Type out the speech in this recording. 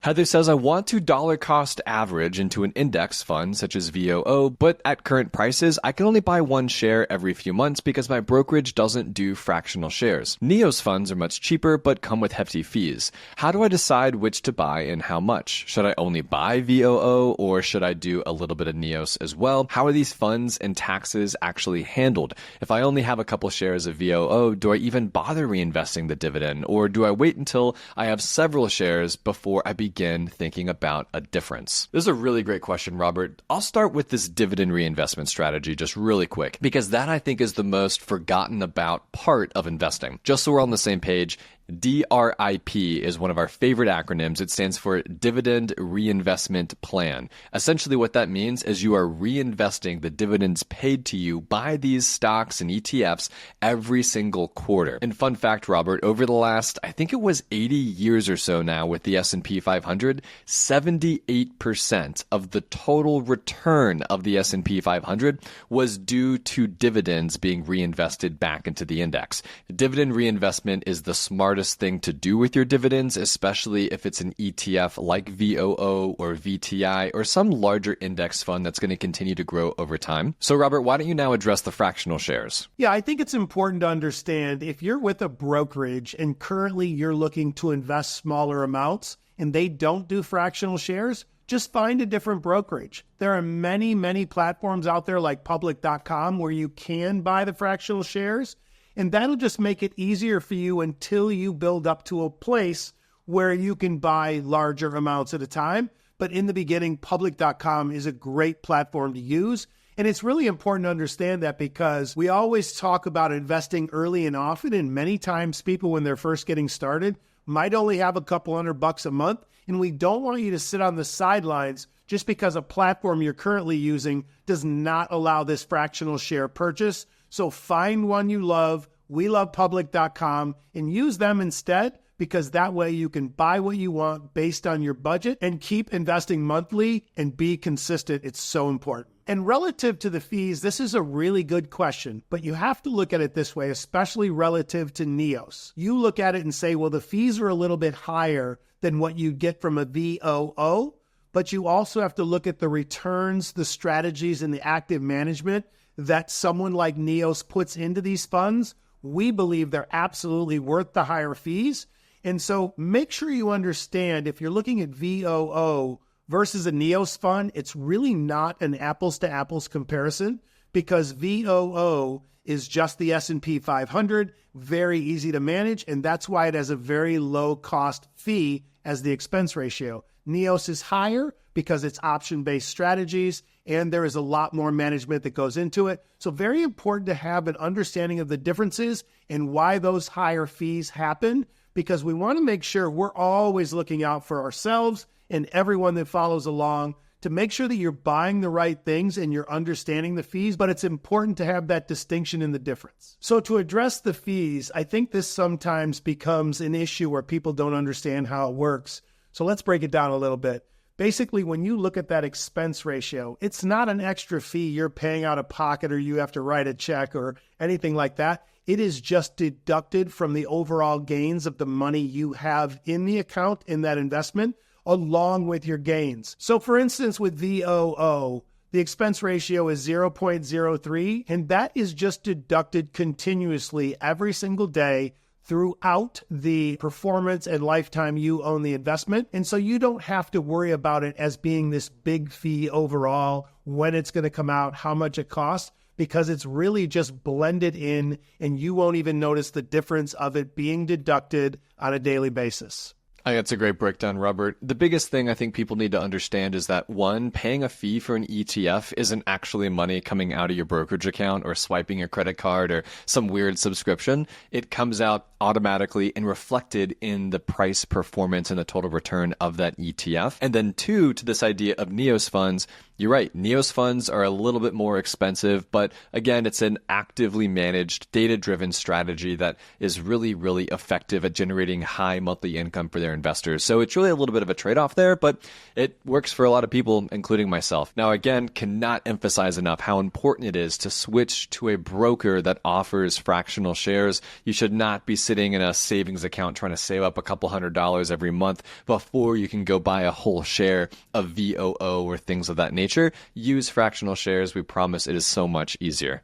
Heather says, I want to dollar cost average into an index fund such as VOO, but at current prices, I can only buy one share every few months because my brokerage doesn't do fractional shares. NEOS funds are much cheaper, but come with hefty fees. How do I decide which to buy and how much? Should I only buy VOO or should I do a little bit of NEOS as well? How are these funds and taxes actually handled? If I only have a couple shares of VOO, do I even bother reinvesting the dividend? Or do I wait until I have several shares before I begin thinking about a difference? This is a really great question, Robert. I'll start with this dividend reinvestment strategy just really quick, because that I think is the most forgotten about part of investing. Just so we're on the same page, DRIP is one of our favorite acronyms. It stands for Dividend Reinvestment Plan. Essentially what that means is you are reinvesting the dividends paid to you by these stocks and ETFs every single quarter. And fun fact, Robert, over the last, I think it was 80 years or so now with the S&P 500, 78% of the total return of the S&P 500 was due to dividends being reinvested back into the index. Dividend reinvestment is the smartest thing to do with your dividends, especially if it's an ETF like VOO or VTI or some larger index fund that's going to continue to grow over time. So Robert, why don't you now address the fractional shares? Yeah, I think it's important to understand if you're with a brokerage and currently you're looking to invest smaller amounts and they don't do fractional shares, just find a different brokerage. There are many, many platforms out there like public.com where you can buy the fractional shares. And that'll just make it easier for you until you build up to a place where you can buy larger amounts at a time. But in the beginning, public.com is a great platform to use. And it's really important to understand that because we always talk about investing early and often. And many times people, when they're first getting started, might only have a couple $100 a month. And we don't want you to sit on the sidelines just because a platform you're currently using does not allow this fractional share purchase. So find one you love. We love public.com and use them instead because that way you can buy what you want based on your budget and keep investing monthly and be consistent. It's so important. And relative to the fees, this is a really good question, but you have to look at it this way, especially relative to NEOS. You look at it and say, well, the fees are a little bit higher than what you get from a VOO, but you also have to look at the returns, the strategies, and the active management that someone like NEOS puts into these funds. We believe they're absolutely worth the higher fees. And so make sure you understand if you're looking at VOO versus a NEOS fund, it's really not an apples to apples comparison because VOO is just the S&P 500, very easy to manage, and that's why it has a very low cost fee as the expense ratio. NEOS is higher because it's option-based strategies, and there is a lot more management that goes into it. So very important to have an understanding of the differences and why those higher fees happen, because we want to make sure we're always looking out for ourselves and everyone that follows along to make sure that you're buying the right things and you're understanding the fees, but it's important to have that distinction in the difference. So to address the fees, I think this sometimes becomes an issue where people don't understand how it works. So let's break it down a little bit. Basically, when you look at that expense ratio, it's not an extra fee you're paying out of pocket or you have to write a check or anything like that. It is just deducted from the overall gains of the money you have in the account in that investment, along with your gains. So for instance, with VOO, the expense ratio is 0.03, and that is just deducted continuously every single day throughout the performance and lifetime you own the investment. And so you don't have to worry about it as being this big fee overall, when it's going to come out, how much it costs, because it's really just blended in and you won't even notice the difference of it being deducted on a daily basis. I think that's a great breakdown, Robert. The biggest thing I think people need to understand is that, one, paying a fee for an ETF isn't actually money coming out of your brokerage account or swiping your credit card or some weird subscription. It comes out automatically and reflected in the price performance and the total return of that ETF. And then two, to this idea of NEOS funds, You're right. Neos funds are a little bit more expensive, but again, it's an actively managed, data-driven strategy that is really, really effective at generating high monthly income for their investors. So it's really a little bit of a trade-off there, but it works for a lot of people, including myself. Now, again, cannot emphasize enough how important it is to switch to a broker that offers fractional shares. You should not be sitting in a savings account trying to save up a couple $100 every month before you can go buy a whole share of VOO or things of that nature. Use fractional shares. We promise it is so much easier.